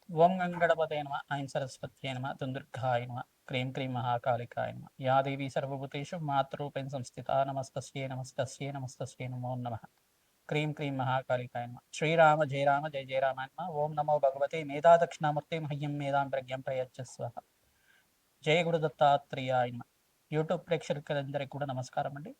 ఓం గంగణపతే నమ ఐం సరస్వత్యై నమ దుందుర్గాయ నమ క్రీం క్రీం మహాకాళికాయ నమ యా దేవీ సర్వభూతేషు మాతృరూపేణ సంస్థితా నమస్తస్యై నమస్తస్యై నమస్తస్యై నమో నమః క్రీం క్రీం మహాకాళికాయ నమ శ్రీరామ జయ రామ జయ జయ రామ నమ ఓం నమో భగవతే మేధా దక్షిణామూర్తి మహ్యం మేధాం ప్రజ్ఞం ప్రయచ్చస్వ జయ గురు దత్తాత్రేయాయ నమ యూట్యూబ్ ప్రేక్షకులందరికీ కూడా నమస్కారం అండి.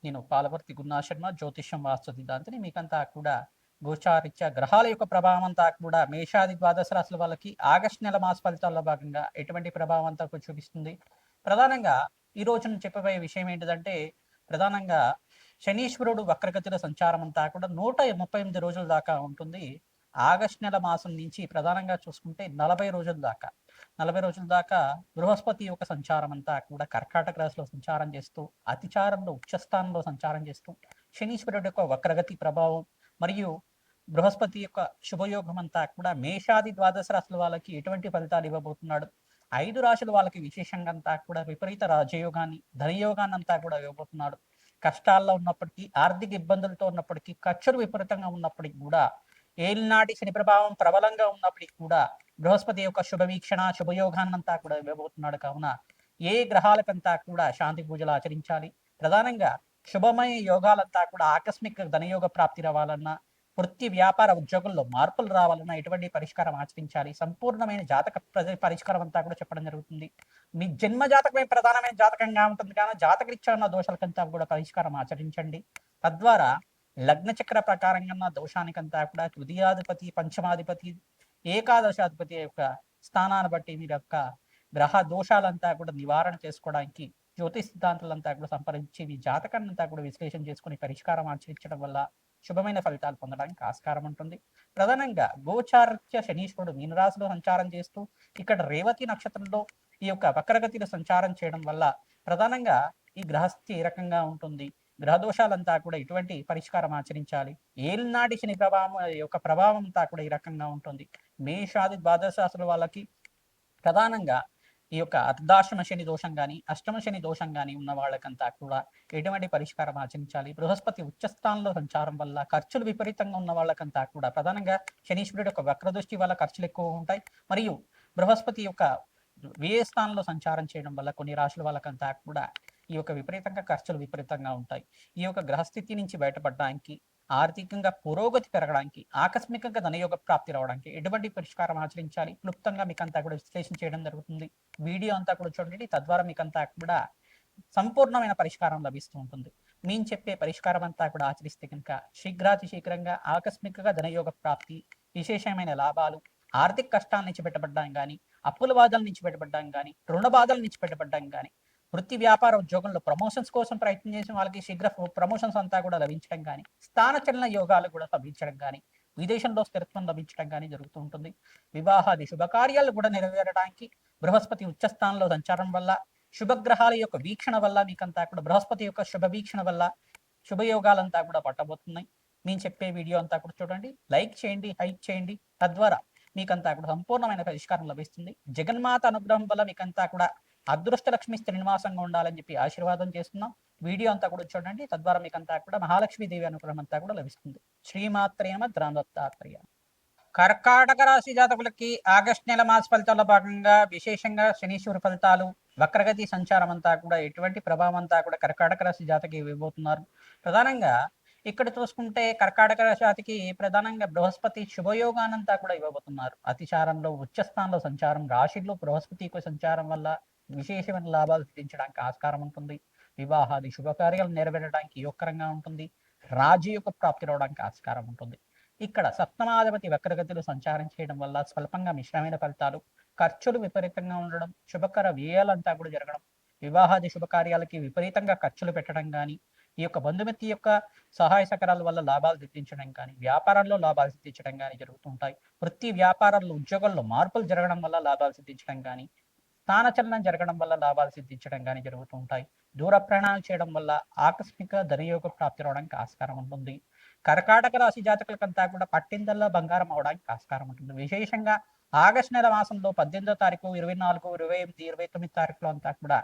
నేను పాలవర్తి గున్నా శర్మ, జ్యోతిష్యం వాస్తు సిద్ధాంతిని. మీకంతా కూడా గోచారిత్య గ్రహాల యొక్క ప్రభావం అంతా కూడా మేషాది ద్వాదశ రాశుల వాళ్ళకి ఆగస్టు నెల మాస ఫలితాల్లో భాగంగా ఎటువంటి ప్రభావం అంతా కూడా చూపిస్తుంది. ప్రధానంగా ఈ రోజు నేను చెప్పబోయే విషయం ఏంటిదంటే, ప్రధానంగా శనీశ్వరుడు వక్రగతిలో సంచారం అంతా కూడా 138 రోజుల దాకా ఉంటుంది. ఆగస్టు నెల మాసం నుంచి ప్రధానంగా చూసుకుంటే 40 రోజుల దాకా బృహస్పతి యొక్క సంచారం అంతా కూడా కర్కాటక రాశిలో సంచారం చేస్తూ, అతిచారంలో ఉచ్చస్థానంలో సంచారం చేస్తూ, శనీశ్వరుడు యొక్క వక్రగతి ప్రభావం మరియు బృహస్పతి యొక్క శుభయోగం అంతా కూడా మేషాది ద్వాదశ రాశుల వాళ్ళకి ఎటువంటి ఫలితాలు ఇవ్వబోతున్నాడు, 5 రాశుల వాళ్ళకి విశేషంగా అంతా కూడా విపరీత రాజయోగాన్ని ధనయోగాన్ని అంతా కూడా ఇవ్వబోతున్నాడు. కష్టాల్లో ఉన్నప్పటికీ, ఆర్థిక ఇబ్బందులతో ఉన్నప్పటికీ, ఖర్చులు విపరీతంగా ఉన్నప్పటికీ కూడా, ఏలినాటి శని ప్రభావం ప్రబలంగా ఉన్నప్పటికీ కూడా బృహస్పతి యొక్క శుభవీక్షణ శుభయోగాన్నంతా కూడా ఇవ్వబోతున్నాడు. కావున ఏ గ్రహాలకంతా కూడా శాంతి పూజలు ఆచరించాలి, ప్రధానంగా శుభమయ యోగాలంతా కూడా ఆకస్మిక ధనయోగ ప్రాప్తి రావాలన్నా, వృత్తి వ్యాపార ఉద్యోగుల్లో మార్పులు రావాలన్నా ఎటువంటి పరిష్కారం ఆచరించాలి, సంపూర్ణమైన జాతక పరిష్కారం అంతా కూడా చెప్పడం జరుగుతుంది. మీ జన్మ జాతకమే ప్రధానమైన జాతకంగా ఉంటుంది కానీ జాతకరీత్యా ఉన్న దోషాలకంతా కూడా పరిష్కారం ఆచరించండి. తద్వారా లగ్న చక్ర ప్రకారంగా దోషానికంతా కూడా తృతీయాధిపతి, పంచమాధిపతి, ఏకాదశాధిపతి యొక్క స్థానాన్ని బట్టి మీరు యొక్క గ్రహ దోషాలంతా కూడా నివారణ చేసుకోవడానికి జ్యోతిష్ సిద్ధాంతాలంతా కూడా సంప్రదించి మీ జాతకాన్ని అంతా కూడా విశ్లేషణ చేసుకుని పరిష్కారం ఆచరించడం వల్ల శుభమైన ఫలితాలు పొందడానికి ఆస్కారం ఉంటుంది. ప్రధానంగా గోచారత్య శనీశ్వరుడు మీనరాశిలో సంచారం చేస్తూ ఇక్కడ రేవతి నక్షత్రంలో ఈ యొక్క వక్రగతిలో సంచారం చేయడం వల్ల ప్రధానంగా ఈ గ్రహస్థితి ఏ రకంగా ఉంటుంది, గ్రహదోషాలంతా కూడా ఇటువంటి పరిష్కారం ఆచరించాలి, ఏలినాటి శని ప్రభావం యొక్క ప్రభావం అంతా కూడా ఈ రకంగా ఉంటుంది. మేషాది ద్వాదశ రాశుల వాళ్ళకి ప్రధానంగా ఈ యొక్క అర్ధాశ్రమ శని దోషం కానీ అష్టమ శని దోషం కానీ ఉన్న వాళ్ళకంతా కూడా ఎటువంటి పరిష్కారం ఆచరించాలి, బృహస్పతి ఉచ్చస్థానంలో సంచారం వల్ల ఖర్చులు విపరీతంగా ఉన్న వాళ్ళకంతా కూడా ప్రధానంగా శనీశ్వరుడు యొక్క వక్రదృష్టి వల్ల ఖర్చులు ఎక్కువ ఉంటాయి, మరియు బృహస్పతి యొక్క వ్యయ స్థానంలో సంచారం చేయడం వల్ల కొన్ని రాశుల వాళ్ళకంతా కూడా ఈ యొక్క విపరీతంగా ఖర్చులు విపరీతంగా ఉంటాయి. ఈ యొక్క గ్రహస్థితి నుంచి బయటపడడానికి, ఆర్థికంగా పురోగతి పెరగడానికి, ఆకస్మికంగా ధనయోగ ప్రాప్తి రావడానికి ఎటువంటి పరిష్కారం ఆచరించాలి క్లుప్తంగా మీకు అంతా కూడా విశ్లేషణ చేయడం జరుగుతుంది. వీడియో అంతా కూడా చూడండి, తద్వారా మీకు అంతా కూడా సంపూర్ణమైన పరిష్కారం లభిస్తూ ఉంటుంది. మేము చెప్పే పరిష్కారం అంతా కూడా ఆచరిస్తే కనుక శీఘ్రాతి శీఘ్రంగా ఆకస్మికంగా ధనయోగ ప్రాప్తి, విశేషమైన లాభాలు, ఆర్థిక కష్టాల నుంచి బయటపడడం కానీ, అప్పుల బాధల నుంచి బయటపడడం కానీ, రుణ బాధల నుంచి బయటపడడం కానీ, వృత్తి వ్యాపార ఉద్యోగంలో ప్రమోషన్స్ కోసం ప్రయత్నం చేసిన వాళ్ళకి శీఘ్ర ప్రమోషన్స్ అంతా కూడా లభించడం కానీ, స్థానచలన యోగాలు కూడా లభించడం కానీ, విదేశంలో స్థిరత్వం లభించడం కానీ జరుగుతూ ఉంటుంది. వివాహాది శుభకార్యాలు కూడా నెరవేరడానికి బృహస్పతి ఉచ్చస్థానంలో సంచారం వల్ల, శుభగ్రహాల యొక్క వీక్షణ వల్ల మీకంతా కూడా బృహస్పతి యొక్క శుభ వీక్షణ వల్ల శుభయోగాలంతా కూడా పట్టబోతున్నాయి. మేము చెప్పే వీడియో అంతా కూడా చూడండి, లైక్ చేయండి, హైప్ చేయండి, తద్వారా మీకంతా కూడా సంపూర్ణమైన పరిష్కారం లభిస్తుంది. జగన్మాత అనుగ్రహం వల్ల మీకంతా కూడా అదృష్ట లక్ష్మి శ్రీనివాసంగా ఉండాలని చెప్పి ఆశీర్వాదం చేస్తున్నాం. వీడియో అంతా కూడా చూడండి, తద్వారా మీకంతా కూడా మహాలక్ష్మీదేవి అనుగ్రహం అంతా కూడా లభిస్తుంది. శ్రీమాత్రే నమః. దత్తాత్రేయ. కర్కాటక రాశి జాతకులకి ఆగస్టు నెల మాస ఫలితాల్లో భాగంగా విశేషంగా శనీశ్వర ఫలితాలు, వక్రగతి సంచారం అంతా కూడా ఎటువంటి ప్రభావం అంతా కూడా కర్కాటక రాశి జాతకి ఇవ్వబోతున్నారు. ప్రధానంగా ఇక్కడ చూసుకుంటే కర్కాటక రాశి జాతికి ప్రధానంగా బృహస్పతి శుభయోగానంతా కూడా ఇవ్వబోతున్నారు. అతిచారంలో ఉచ్చస్థానంలో సంచారం, రాశిలో బృహస్పతి సంచారం వల్ల విశేషమైన లాభాలు సిద్ధించడానికి ఆస్కారం ఉంటుంది. వివాహాది శుభకార్యాలు నెరవేరడానికి యోగకరంగా ఉంటుంది. రాజయోగ ప్రాప్తి రావడానికి ఆస్కారం ఉంటుంది. ఇక్కడ సప్తమాధిపతి వక్రగతిలో సంచారం చేయడం వల్ల స్వల్పంగా మిశ్రమైన ఫలితాలు, ఖర్చులు విపరీతంగా ఉండడం, శుభకర వ్యయాలంతా కూడా జరగడం, వివాహాది శుభకార్యాలకి విపరీతంగా ఖర్చులు పెట్టడం కానీ, ఈ యొక్క బంధుమిత్తి యొక్క సహాయ సహకారాల వల్ల లాభాలు సిద్ధించడం కానీ, వ్యాపారాల్లో లాభాలు సిద్ధించడం కానీ జరుగుతుంటాయి. వృత్తి వ్యాపారాల్లో ఉద్యోగాల్లో మార్పులు జరగడం వల్ల లాభాలు సిద్ధించడం కానీ, స్థానచలనం జరగడం వల్ల లాభాలు సిద్ధించడం కానీ జరుగుతూ ఉంటాయి. దూర ప్రయాణాలు చేయడం వల్ల ఆకస్మిక ధనయోగ ప్రాప్తి రావడానికి ఆస్కారం ఉంటుంది. కర్కాటక రాశి జాతకులకంతా కూడా పట్టిందల్లా బంగారం అవడానికి ఆస్కారం ఉంటుంది. విశేషంగా ఆగస్టు నెల మాసంలో 18వ తారీఖు, 24, 28, 29 తారీఖులో అంతా కూడా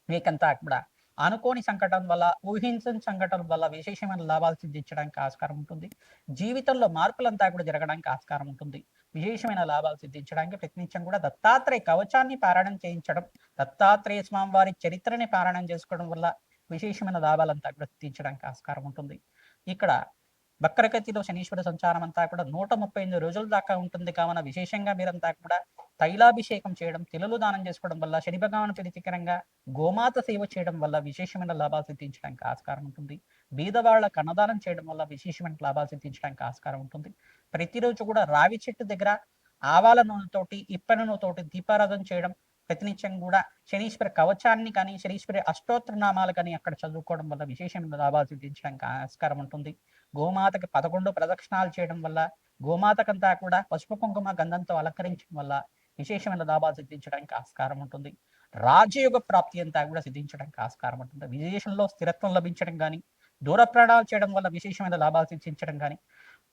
మీకంతా కూడా అనుకోని సంఘటన వల్ల, ఊహించని సంఘటన వల్ల విశేషమైన లాభాలు సిద్ధించడానికి ఆస్కారం ఉంటుంది. జీవితంలో మార్పులంతా కూడా జరగడానికి ఆస్కారం ఉంటుంది. విశేషమైన లాభాలు సిద్ధించడానికి ప్రయత్నించడం కూడా దత్తాత్రేయ కవచాన్ని పారాయణం చేయించడం, దత్తాత్రేయ స్వామి వారి చరిత్రని పారాయణం చేసుకోవడం వల్ల విశేషమైన లాభాలంతా కూడా సిద్ధించడానికి ఆస్కారం ఉంటుంది. ఇక్కడ వక్రగతిలో శనీశ్వర సంచారం అంతా కూడా 138 రోజుల దాకా ఉంటుంది కావున విశేషంగా మీరంతా కూడా తైలాభిషేకం చేయడం, తిలలు దానం చేసుకోవడం వల్ల, శని భగవాను ప్రీతికరంగా గోమాత సేవ చేయడం వల్ల విశేషమైన లాభాలు సిద్ధించడానికి ఆస్కారం ఉంటుంది. బీదవాళ్ళకు అన్నదానం చేయడం వల్ల విశేషమైన లాభాలు సిద్ధించడానికి ఆస్కారం ఉంటుంది. ప్రతిరోజు కూడా రావి చెట్టు దగ్గర ఆవాల నూనెతోటి, ఇప్పన నూనెతోటి దీపారాధన చేయడం, ప్రతినిత్యం కూడా శనీశ్వర కవచాన్ని కానీ, శనీశ్వరి అష్టోత్తర నామాలు కానీ అక్కడ చదువుకోవడం వల్ల విశేషమైన లాభాలు సిద్ధించడానికి ఆస్కారం ఉంటుంది. గోమాతకి 11 ప్రదక్షిణాలు చేయడం వల్ల, గోమాతకంతా కూడా పసుపు కుంకుమ గంధంతో అలంకరించడం వల్ల విశేషమైన లాభాలు సిద్ధించడానికి ఆస్కారం ఉంటుంది. రాజయోగ ప్రాప్తి అంతా కూడా సిద్ధించడానికి ఆస్కారం ఉంటుంది. విదేశంలో స్థిరత్వం లభించడం కానీ, దూర ప్రయాణాలు చేయడం వల్ల విశేషమైన లాభాలు సిద్ధించడం కానీ,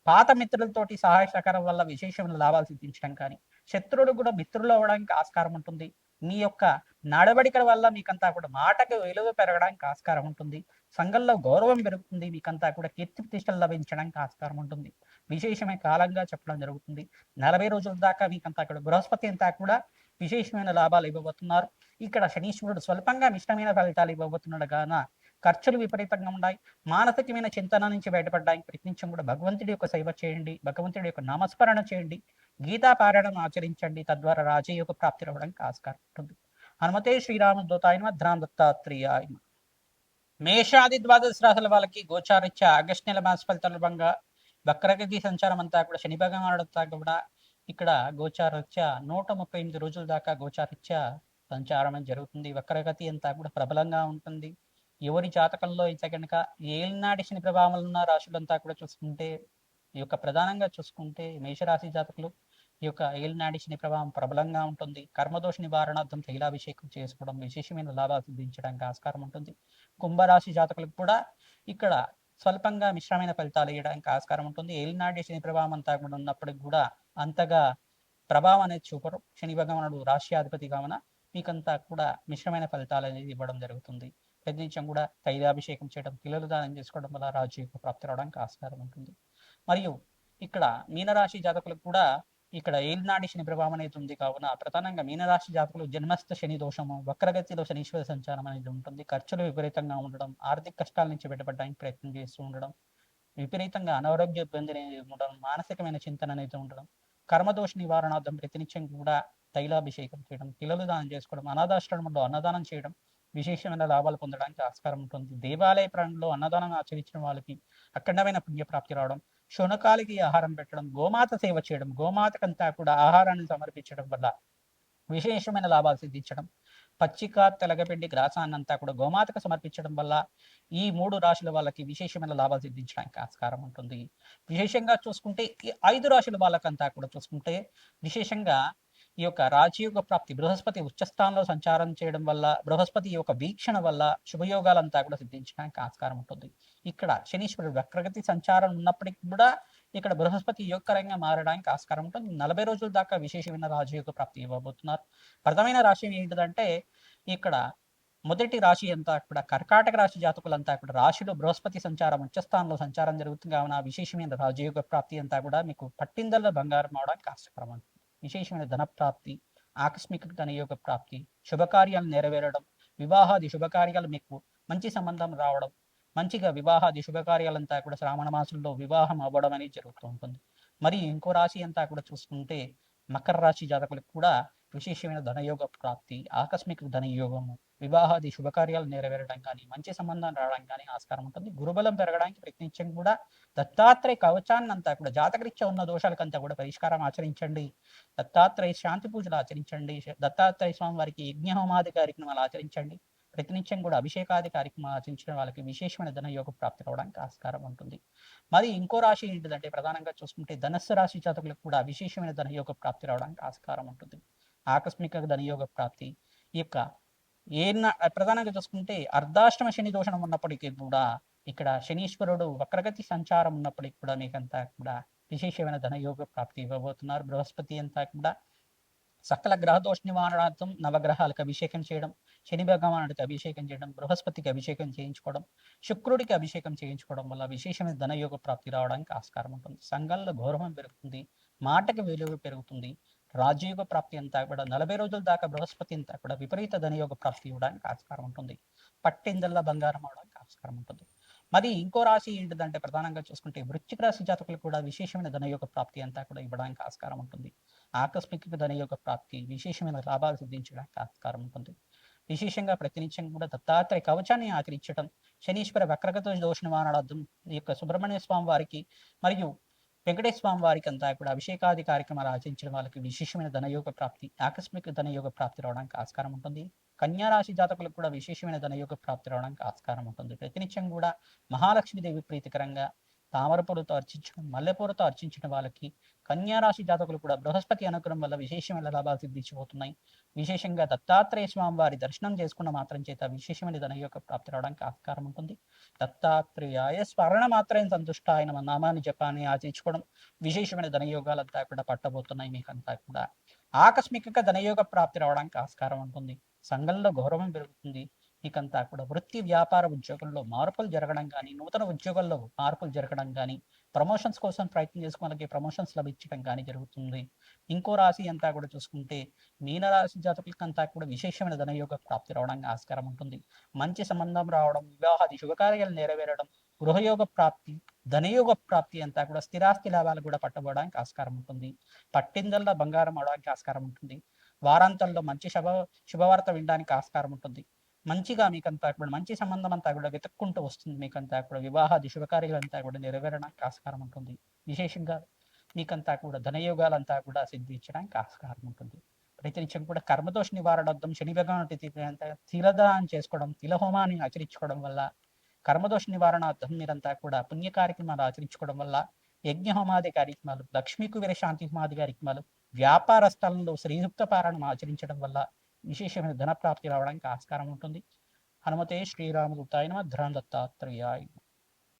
పాత మిత్రులతోటి సహాయ సహకారం వల్ల విశేషమైన లాభాలు సిద్ధించడం కానీ, శత్రువులు కూడా మిత్రులు అవ్వడానికి ఆస్కారం ఉంటుంది. మీ యొక్క నడవడికల వల్ల మీకంతా కూడా మాటకు విలువ పెరగడానికి ఆస్కారం ఉంటుంది. సంఘంలో గౌరవం పెరుగుతుంది. మీకంతా కూడా కీర్తి ప్రతిష్టలు లభించడానికి ఆస్కారం ఉంటుంది. విశేషమైన కాలంగా చెప్పడం జరుగుతుంది. 40 రోజుల దాకా మీకంతా కూడా బృహస్పతి అంతా కూడా విశేషమైన లాభాలు ఇవ్వబోతున్నారు. ఇక్కడ శనీశ్వరుడు స్వల్పంగా మిష్టమైన ఫలితాలు ఇవ్వబోతున్నాడు కాన ఖర్చులు విపరీతంగా ఉన్నాయి. మానసికమైన చింతన నుంచి బయటపడడానికి ప్రయత్నించడం కూడా భగవంతుడి యొక్క సేవ చేయండి, భగవంతుడి యొక్క నామస్మరణ చేయండి, గీతా పారాయణం ఆచరించండి. తద్వారా రాజయోగ ప్రాప్తి రావడానికి ఆస్కారం ఉంటుంది. హనుమతే శ్రీరామదూతాయ నమః. ధ్రాం దత్తాత్రేయాయ నమః. మేషాది ద్వాదశ రాశుల వాళ్ళకి గోచారిత్య ఆగస్టు నెల మాస ఫలితాల భాగంగా వక్రగతి సంచారం అంతా కూడా శని భగవానుడు అంతా కూడా ఇక్కడ గోచారరీత్యా 138 రోజుల దాకా గోచారరీత్యా సంచారం జరుగుతుంది. వక్రగతి అంతా కూడా ప్రబలంగా ఉంటుంది. ఎవరి జాతకంలో అయితే కనుక ఏలినాటి శని ప్రభావం ఉన్న రాశులంతా కూడా చూసుకుంటే, ఈ యొక్క ప్రధానంగా చూసుకుంటే మేషరాశి జాతకులు ఈ యొక్క ఏలినాటి శని ప్రభావం ప్రబలంగా ఉంటుంది. కర్మదోష నివారణార్థం తైలాభిషేకం చేసుకోవడం విశేషమైన లాభాలు సిద్ధించడానికి ఆస్కారం ఉంటుంది. కుంభరాశి జాతకులకు కూడా ఇక్కడ స్వల్పంగా మిశ్రమైన ఫలితాలు ఇవ్వడానికి ఆస్కారం ఉంటుంది. ఏలినాటి శని ప్రభావం అంతా కూడా ఉన్నప్పటికి కూడా అంతగా ప్రభావం అనేది చూపరు. శని భగవానుడు రాష్ట్రాధిపతి కావున మీకంతా కూడా మిశ్రమైన ఫలితాలు అనేది ఇవ్వడం జరుగుతుంది. ప్రతినిత్యం కూడా తైలాభిషేకం చేయడం, పిల్లలు దానం చేసుకోవడం వల్ల రాజయోగ ప్రాప్తి రావడానికి ఆస్కారం ఉంటుంది. మరియు ఇక్కడ మీనరాశి జాతకులకు కూడా ఇక్కడ ఏలినాటి శని ప్రభావం అనేది ఉంది కావున ప్రధానంగా మీనరాశి జాతకులు జన్మస్థ శని దోషము, వక్రగతిలో శనీశ్వర సంచారం అనేది ఉంటుంది. ఖర్చులు విపరీతంగా ఉండడం, ఆర్థిక కష్టాల నుంచి బయటపడడానికి ప్రయత్నం చేస్తూ ఉండడం, విపరీతంగా అనారోగ్య ఇబ్బంది అనేది ఉండడం, మానసికమైన చింతన అనేది ఉండడం, కర్మదోష నివారణార్థం ప్రతినిత్యం కూడా తైలాభిషేకం చేయడం, పిల్లలు దానం చేసుకోవడం, అనాథాశ్రమంలో అన్నదానం చేయడం విశేషమైన లాభాలు పొందడానికి ఆస్కారం ఉంటుంది. దేవాలయ ప్రాంగణంలో అన్నదానం ఆచరించిన వాళ్ళకి అఖండమైన పుణ్యప్రాప్తి రావడం, శునకాలకి ఆహారం పెట్టడం, గోమాత సేవ చేయడం, గోమాతకంతా కూడా ఆహారాన్ని సమర్పించడం వల్ల విశేషమైన లాభాలు సిద్ధించడం, పచ్చిక తెలగపిండి గ్రాసాన్నంతా కూడా గోమాతకు సమర్పించడం వల్ల ఈ 3 రాశుల వాళ్ళకి విశేషమైన లాభాలు సిద్ధించడానికి ఆస్కారం ఉంటుంది. విశేషంగా చూసుకుంటే ఈ 5 రాశుల వాళ్ళకంతా కూడా చూసుకుంటే విశేషంగా ఈ యొక్క రాజయోగ ప్రాప్తి బృహస్పతి ఉచ్చస్థానంలో సంచారం చేయడం వల్ల, బృహస్పతి యొక్క వీక్షణ వల్ల శుభయోగాలంతా కూడా సిద్ధించడానికి ఆస్కారం ఉంటుంది. ఇక్కడ శనీశ్వరుడు వక్రగతి సంచారం ఉన్నప్పటికీ కూడా ఇక్కడ బృహస్పతి యోగకరంగా మారడానికి ఆస్కారం ఉంటుంది. 40 రోజుల దాకా విశేషమైన రాజయోగ ప్రాప్తి ఇవ్వబోతున్నారు. ప్రథమైన రాశి ఏంటిదంటే ఇక్కడ మొదటి రాశి అంతా కూడా కర్కాటక రాశి జాతకులంతా కూడా రాశిలో బృహస్పతి సంచారం ఉచ్చస్థానంలో సంచారం జరుగుతుంది కావున విశేషమైన రాజయోగ ప్రాప్తి అంతా కూడా మీకు పట్టిందల్ల బంగారం అవడానికి ఆస్కారం ఉంటుంది. విశేషమైన ధన ప్రాప్తి, ఆకస్మిక ధనయోగ ప్రాప్తి, శుభకార్యాలు నెరవేరడం, వివాహాది శుభకార్యాలు మీకు మంచి సంబంధం రావడం, మంచిగా వివాహాది శుభకార్యాలంతా కూడా శ్రావణ మాసంలో వివాహం అవ్వడం అనేది జరుగుతూ ఉంటుంది. మరి ఇంకో రాశి అంతా కూడా చూసుకుంటే మకర రాశి జాతకులకు కూడా విశేషమైన ధనయోగ ప్రాప్తి, ఆకస్మిక ధనయోగము, వివాహాది శుభకార్యాలు నెరవేరడం కానీ, మంచి సంబంధం రావడం కానీ ఆస్కారం ఉంటుంది. గురుబలం పెరగడానికి ప్రయత్నించడం కూడా దత్తాత్రేయ కవచాన్నంతా కూడా జాతకరీత్యా ఉన్న దోషాలకంతా కూడా పరిష్కారం ఆచరించండి. దత్తాత్రేయ శాంతి పూజలు ఆచరించండి. దత్తాత్రేయ స్వామి వారికి యజ్ఞహోమాది కార్యక్రమాలు ఆచరించండి. ప్రతినిత్యం కూడా అభిషేకాది కార్యక్రమాలు ఆచరించడం వాళ్ళకి విశేషమైన ధనయోగ ప్రాప్తి రావడానికి ఆస్కారం ఉంటుంది. మరి ఇంకో రాశి ఏంటిదంటే ప్రధానంగా చూసుకుంటే ధనస్సు రాశి జాతకులకు కూడా విశేషమైన ధనయోగ ప్రాప్తి రావడానికి ఆస్కారం ఉంటుంది. ఆకస్మిక ధనయోగ ప్రాప్తి ఈ యొక్క ప్రధానంగా చూసుకుంటే అర్ధాష్టమ శని దోషణం ఉన్నప్పటికీ కూడా ఇక్కడ శనీశ్వరుడు వక్రగతి సంచారం ఉన్నప్పటికీ కూడా మీకంతా కూడా విశేషమైన ధనయోగ ప్రాప్తి ఇవ్వబోతున్నారు. బృహస్పతి అంతా కూడా సకల గ్రహ దోష నివారణార్థం నవగ్రహాలకు అభిషేకం చేయడం, శని భగవానుడికి అభిషేకం చేయడం, బృహస్పతికి అభిషేకం చేయించుకోవడం, శుక్రుడికి అభిషేకం చేయించుకోవడం వల్ల విశేషమైన ధనయోగ ప్రాప్తి రావడానికి ఆస్కారం ఉంటుంది. సంఘంలో గౌరవం పెరుగుతుంది, మాటకి విలువ పెరుగుతుంది. రాజయోగ ప్రాప్తి అంతా కూడా 40 రోజుల దాకా బృహస్పతి అంతా కూడా విపరీత ధనయోగ ప్రాప్తి ఇవ్వడానికి ఆస్కారం ఉంటుంది. పట్టిందల్లా బంగారం అవడానికి ఆస్కారం ఉంటుంది. మరి ఇంకో రాశి ఏంటిదంటే ప్రధానంగా చూసుకుంటే వృశ్చిక రాశి జాతకులు కూడా విశేషమైన ధనయోగ ప్రాప్తి అంతా కూడా ఇవ్వడానికి ఆస్కారం ఉంటుంది. ఆకస్మిక ధనయోగ ప్రాప్తి, విశేషమైన లాభాలు సిద్ధించడానికి ఆస్కారం ఉంటుంది. విశేషంగా ప్రతినిత్యం కూడా దత్తాత్రేయ కవచాన్ని ఆచరించడం, శనీశ్వర వక్రగత దోష నివారణార్థం ఈ యొక్క సుబ్రహ్మణ్య స్వామి వారికి మరియు వెంకటేశ్వర స్వామి వారికి అంతా కూడా అభిషేకాది కార్యక్రమాలు ఆచరించిన వాళ్ళకి విశేషమైన ధనయోగ ప్రాప్తి, ఆకస్మిక ధనయోగ ప్రాప్తి రావడానికి ఆస్కారం ఉంటుంది. కన్యా రాశి జాతకులకు కూడా విశేషమైన ధనయోగ ప్రాప్తి రావడానికి ఆస్కారం ఉంటుంది. ప్రతినిత్యం కూడా మహాలక్ష్మీదేవి ప్రీతికరంగా తామరపూలతో అర్చించడం, మల్లెపూలతో అర్చించిన వాళ్ళకి కన్యా రాశి జాతకులు కూడా బృహస్పతి అనుగ్రహం వల్ల విశేషమైన లాభాలు సిద్ధించబోతున్నాయి. విశేషంగా దత్తాత్రేయ స్వామి వారి దర్శనం చేసుకున్న మాత్రం చేత విశేషమైన ధనయోగ ప్రాప్తి రావడానికి ఆస్కారం ఉంటుంది. దత్తాత్రేయాయ స్మరణ మాత్రం సంతుష్టాయ నమ నామాన్ని జపాన్ని ఆచరించుకోవడం విశేషమైన ధనయోగాలంతా కూడా పట్టబోతున్నాయి. మీకంతా కూడా ఆకస్మికంగా ధనయోగ ప్రాప్తి రావడానికి ఆస్కారం ఉంటుంది. సంఘంలో గౌరవం పెరుగుతుంది. మీకంతా కూడా వృత్తి వ్యాపార ఉద్యోగంలో మార్పులు జరగడం కానీ, నూతన ఉద్యోగాల్లో మార్పులు జరగడం కానీ, ప్రమోషన్స్ కోసం ప్రయత్నం చేసుకున్న వాళ్ళకి ప్రమోషన్స్ లభించడం కానీ జరుగుతుంది. ఇంకో రాశి అంతా కూడా చూసుకుంటే మీనరాశి జాతకులకంతా కూడా విశేషమైన ధనయోగ ప్రాప్తి రావడానికి ఆస్కారం ఉంటుంది. మంచి సంబంధం రావడం, వివాహాది శుభకార్యాలు నెరవేరడం, గృహయోగ ప్రాప్తి, ధనయోగ ప్రాప్తి అంతా కూడా స్థిరాస్తి లాభాలు కూడా పట్టబోవడానికి ఆస్కారం ఉంటుంది. పట్టిందల్లా బంగారం అవడానికి ఆస్కారం ఉంటుంది. వారాంతంలో మంచి శుభవార్త వినడానికి ఆస్కారం ఉంటుంది. మంచిగా మీకంతా కూడా మంచి సంబంధం అంతా కూడా వెతుక్కుంటూ వస్తుంది. మీకంతా కూడా వివాహాది శుభకార్యాలంతా కూడా నెరవేరడానికి ఆస్కారం ఉంటుంది. విశేషంగా మీకంతా కూడా ధనయోగాలంతా కూడా సిద్ధించడానికి ఆస్కారం ఉంటుంది. ప్రతినిత్యం కూడా కర్మదోష నివారణార్థం శని భగవానుడి తిలదానం చేసుకోవడం, తిలహోమాన్ని ఆచరించుకోవడం వల్ల, కర్మదోష నివారణార్థం మీరంతా కూడా పుణ్య కార్యక్రమాలు ఆచరించుకోవడం వల్ల, యజ్ఞ హోమాది కార్యక్రమాలు, లక్ష్మీ కుబేర శాంతి హోమాది కార్యక్రమాలు, వ్యాపార స్థలంలో శ్రీయుక్త పారాయణం ఆచరించడం వల్ల విశేషమైన ధన ప్రాప్తి రావడానికి ఆస్కారం ఉంటుంది. హనుమతే శ్రీరామదూతాయ నమః. ధర్మ దత్తాత్రేయాయ.